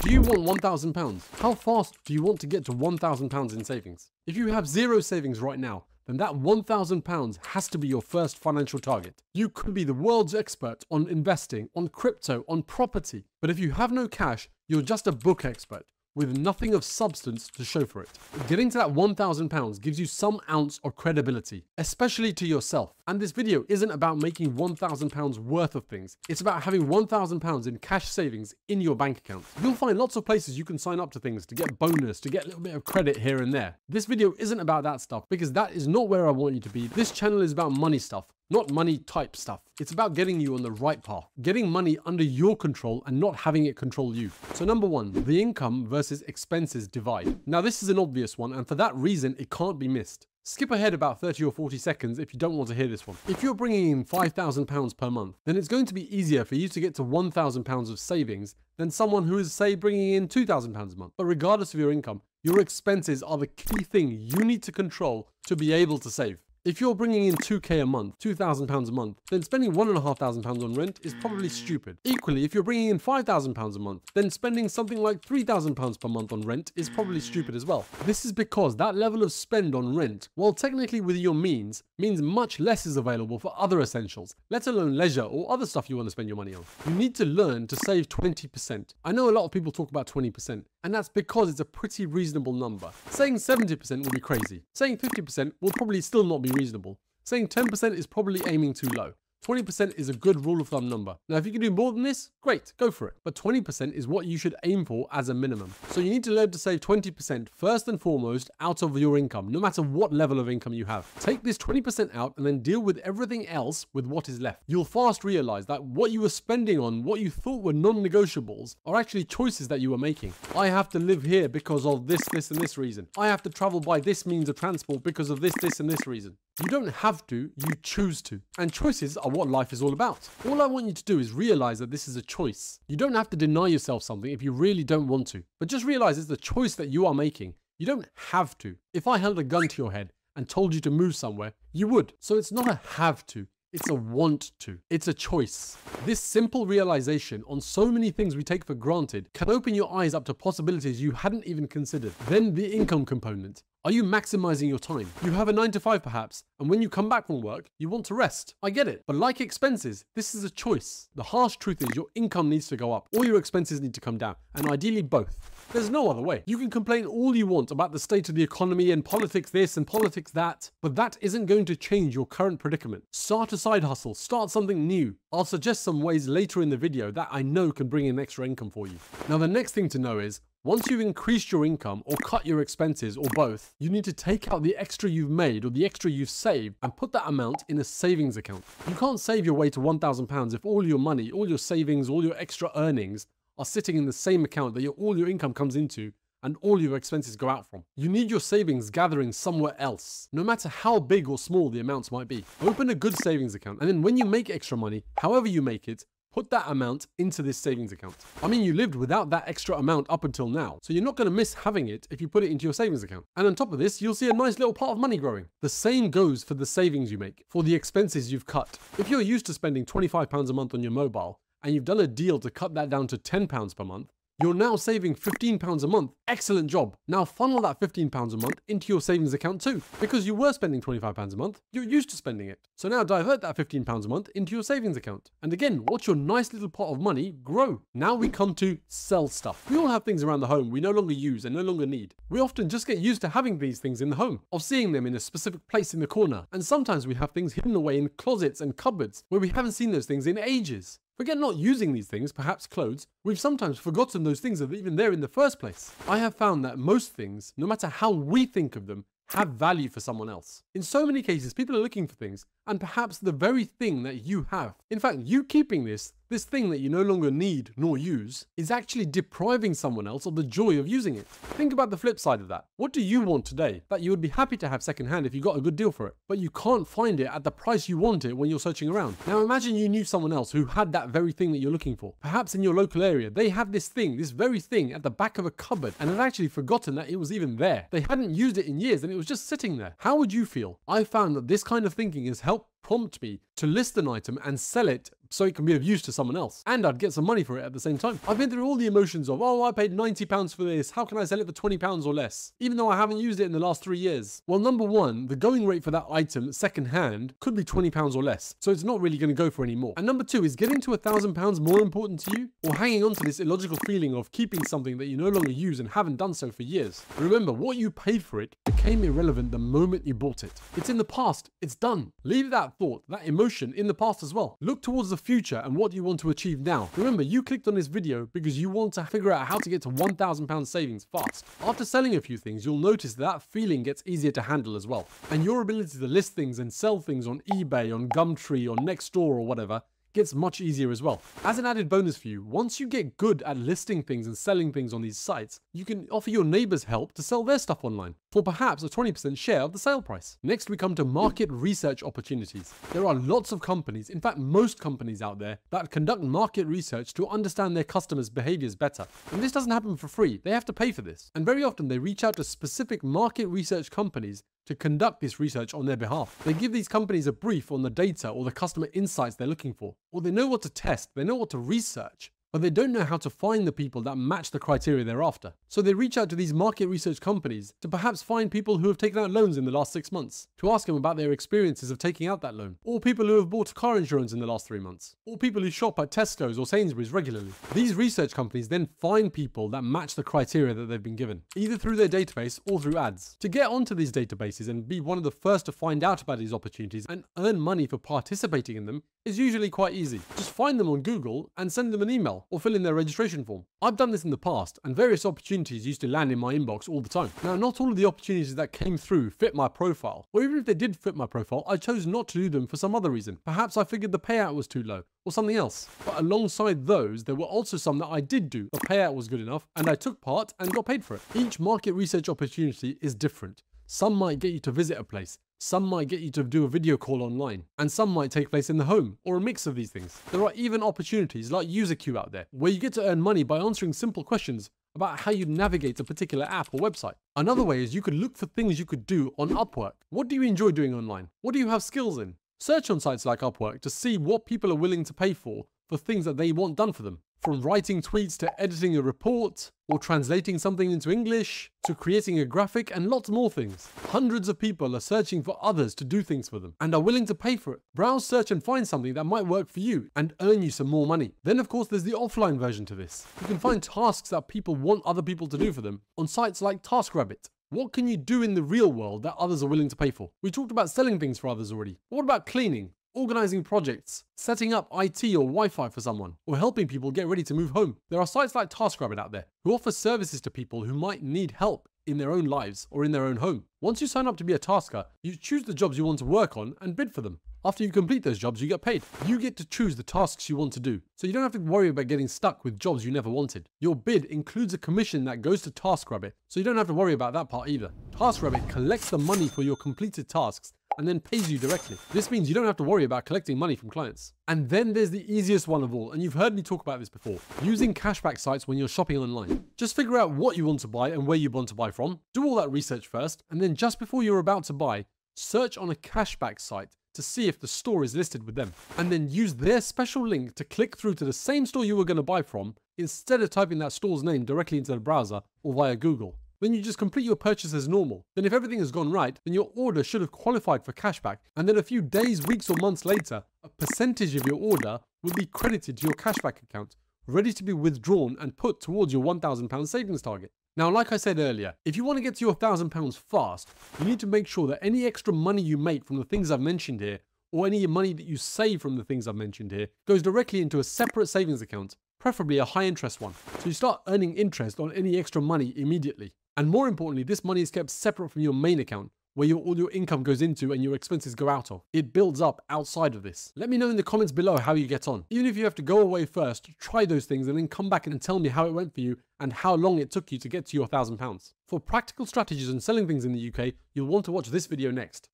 Do you want £1,000? How fast do you want to get to £1,000 in savings? If you have zero savings right now, then that £1,000 has to be your first financial target. You could be the world's expert on investing, on crypto, on property, but if you have no cash, you're just a book expert with nothing of substance to show for it. Getting to that £1,000 gives you some ounce of credibility, especially to yourself. And this video isn't about making £1,000 worth of things. It's about having £1,000 in cash savings in your bank account. You'll find lots of places you can sign up to things to get bonus, to get a little bit of credit here and there. This video isn't about that stuff because that is not where I want you to be. This channel is about money stuff, not money type stuff. It's about getting you on the right path, getting money under your control and not having it control you. So number one, the income versus expenses divide. Now this is an obvious one, and for that reason, it can't be missed. Skip ahead about 30 or 40 seconds if you don't want to hear this one. If you're bringing in £5,000 per month, then it's going to be easier for you to get to £1,000 of savings than someone who is, say, bringing in £2,000 a month. But regardless of your income, your expenses are the key thing you need to control to be able to save. If you're bringing in 2k a month, £2,000 a month, then spending £1,500 on rent is probably stupid. Equally, if you're bringing in £5,000 a month, then spending something like £3,000 per month on rent is probably stupid as well. This is because that level of spend on rent, while technically within your means much less is available for other essentials, let alone leisure or other stuff you want to spend your money on. You need to learn to save 20%. I know a lot of people talk about 20%, and that's because it's a pretty reasonable number. Saying 70% will be crazy. Saying 50% will probably still not be reasonable. Saying 10% is probably aiming too low. 20% is a good rule of thumb number. Now, if you can do more than this, great, go for it. But 20% is what you should aim for as a minimum. So you need to learn to save 20% first and foremost out of your income, no matter what level of income you have. Take this 20% out and then deal with everything else with what is left. You'll fast realize that what you were spending on, what you thought were non-negotiables, are actually choices that you were making. I have to live here because of this, this, and this reason. I have to travel by this means of transport because of this, this, and this reason. You don't have to, you choose to. And choices are what life is all about. All I want you to do is realize that this is a choice. You don't have to deny yourself something if you really don't want to. But just realize it's the choice that you are making. You don't have to. If I held a gun to your head and told you to move somewhere, you would. So it's not a have to. It's a want to. It's a choice. This simple realization on so many things we take for granted can open your eyes up to possibilities you hadn't even considered. Then the income component. Are you maximizing your time? You have a 9 to 5 perhaps, and when you come back from work, you want to rest. I get it, but like expenses, this is a choice. The harsh truth is your income needs to go up, or your expenses need to come down, and ideally both. There's no other way. You can complain all you want about the state of the economy and politics this and politics that, but that isn't going to change your current predicament. Start a side hustle, start something new. I'll suggest some ways later in the video that I know can bring in extra income for you. Now the next thing to know is, once you've increased your income or cut your expenses or both, you need to take out the extra you've made or the extra you've saved and put that amount in a savings account. You can't save your way to £1,000 if all your money, all your savings, all your extra earnings are sitting in the same account that all your income comes into and all your expenses go out from. You need your savings gathering somewhere else, no matter how big or small the amounts might be. Open a good savings account, and then when you make extra money, however you make it, put that amount into this savings account. I mean, you lived without that extra amount up until now, so you're not going to miss having it if you put it into your savings account. And on top of this, you'll see a nice little pot of money growing. The same goes for the savings you make, for the expenses you've cut. If you're used to spending £25 a month on your mobile, and you've done a deal to cut that down to £10 per month, you're now saving £15 a month. Excellent job. Now funnel that £15 a month into your savings account too. Because you were spending £25 a month, you're used to spending it. So now divert that £15 a month into your savings account. And again, watch your nice little pot of money grow. Now we come to sell stuff. We all have things around the home we no longer use and no longer need. We often just get used to having these things in the home, of seeing them in a specific place in the corner. And sometimes we have things hidden away in closets and cupboards where we haven't seen those things in ages. Forget not using these things, perhaps clothes, we've sometimes forgotten those things are even there in the first place. I have found that most things, no matter how we think of them, have value for someone else. In so many cases, people are looking for things, and perhaps the very thing that you have. In fact, you keeping this thing that you no longer need nor use, is actually depriving someone else of the joy of using it. Think about the flip side of that. What do you want today that you would be happy to have secondhand if you got a good deal for it, but you can't find it at the price you want it when you're searching around? Now imagine you knew someone else who had that very thing that you're looking for. Perhaps in your local area, they had this very thing at the back of a cupboard and had actually forgotten that it was even there. They hadn't used it in years and it was just sitting there. How would you feel? I found that this kind of thinking has helped prompt me to list an item and sell it so it can be of use to someone else. And I'd get some money for it at the same time. I've been through all the emotions of, oh, I paid £90 for this. How can I sell it for £20 or less? Even though I haven't used it in the last 3 years. Well, number one, the going rate for that item second hand could be £20 or less. So it's not really going to go for any more. And number two, is getting to £1,000 more important to you? Or hanging on to this illogical feeling of keeping something that you no longer use and haven't done so for years? Remember, what you paid for it became irrelevant the moment you bought it. It's in the past. It's done. Leave that thought, that emotion in the past as well. Look towards the future and what you want to achieve now. Remember, you clicked on this video because you want to figure out how to get to £1,000 savings fast. After selling a few things, you'll notice that feeling gets easier to handle as well. And your ability to list things and sell things on eBay, on Gumtree, on Nextdoor or whatever gets much easier as well. As an added bonus for you, once you get good at listing things and selling things on these sites, you can offer your neighbors help to sell their stuff online for perhaps a 20% share of the sale price. Next, we come to market research opportunities. There are lots of companies, in fact most companies out there, that conduct market research to understand their customers' behaviors better. And this doesn't happen for free. They have to pay for this. And very often they reach out to specific market research companies to conduct this research on their behalf. They give these companies a brief on the data or the customer insights they're looking for. Or they know what to test, they know what to research, but they don't know how to find the people that match the criteria they're after. So they reach out to these market research companies to perhaps find people who have taken out loans in the last 6 months, to ask them about their experiences of taking out that loan, or people who have bought car insurance in the last 3 months, or people who shop at Tesco's or Sainsbury's regularly. These research companies then find people that match the criteria that they've been given, either through their database or through ads. To get onto these databases and be one of the first to find out about these opportunities and earn money for participating in them is usually quite easy. Just find them on Google and send them an email or fill in their registration form. I've done this in the past and various opportunities used to land in my inbox all the time. Now, not all of the opportunities that came through fit my profile, or even if they did fit my profile, I chose not to do them for some other reason. Perhaps I figured the payout was too low or something else. But alongside those, there were also some that I did do. The payout was good enough and I took part and got paid for it. Each market research opportunity is different. Some might get you to visit a place, some might get you to do a video call online, and some might take place in the home, or a mix of these things. There are even opportunities like User Queue out there, where you get to earn money by answering simple questions about how you navigate a particular app or website. Another way is you could look for things you could do on Upwork. What do you enjoy doing online? What do you have skills in? Search on sites like Upwork to see what people are willing to pay for things that they want done for them. From writing tweets to editing a report, or translating something into English, to creating a graphic and lots more things. Hundreds of people are searching for others to do things for them and are willing to pay for it. Browse, search and find something that might work for you and earn you some more money. Then of course there's the offline version to this. You can find tasks that people want other people to do for them on sites like TaskRabbit. What can you do in the real world that others are willing to pay for? We talked about selling things for others already. But what about cleaning? Organizing projects, setting up IT or Wi-Fi for someone, or helping people get ready to move home. There are sites like TaskRabbit out there who offer services to people who might need help in their own lives or in their own home. Once you sign up to be a tasker, you choose the jobs you want to work on and bid for them. After you complete those jobs, you get paid. You get to choose the tasks you want to do, so you don't have to worry about getting stuck with jobs you never wanted. Your bid includes a commission that goes to TaskRabbit, so you don't have to worry about that part either. TaskRabbit collects the money for your completed tasks and then pays you directly. This means you don't have to worry about collecting money from clients. And then there's the easiest one of all, and you've heard me talk about this before, using cashback sites when you're shopping online. Just figure out what you want to buy and where you want to buy from, do all that research first, and then just before you're about to buy, search on a cashback site to see if the store is listed with them, and then use their special link to click through to the same store you were going to buy from instead of typing that store's name directly into the browser or via Google. Then you just complete your purchase as normal. Then if everything has gone right, then your order should have qualified for cashback, and then a few days, weeks or months later, a percentage of your order will be credited to your cashback account, ready to be withdrawn and put towards your £1,000 savings target. Now, like I said earlier, if you want to get to your £1,000 fast, you need to make sure that any extra money you make from the things I've mentioned here, or any money that you save from the things I've mentioned here, goes directly into a separate savings account, preferably a high interest one. So you start earning interest on any extra money immediately. And more importantly, this money is kept separate from your main account, where all your income goes into and your expenses go out of. It builds up outside of this. Let me know in the comments below how you get on. Even if you have to go away first, try those things and then come back and tell me how it went for you and how long it took you to get to your £1,000. For practical strategies on selling things in the UK, you'll want to watch this video next.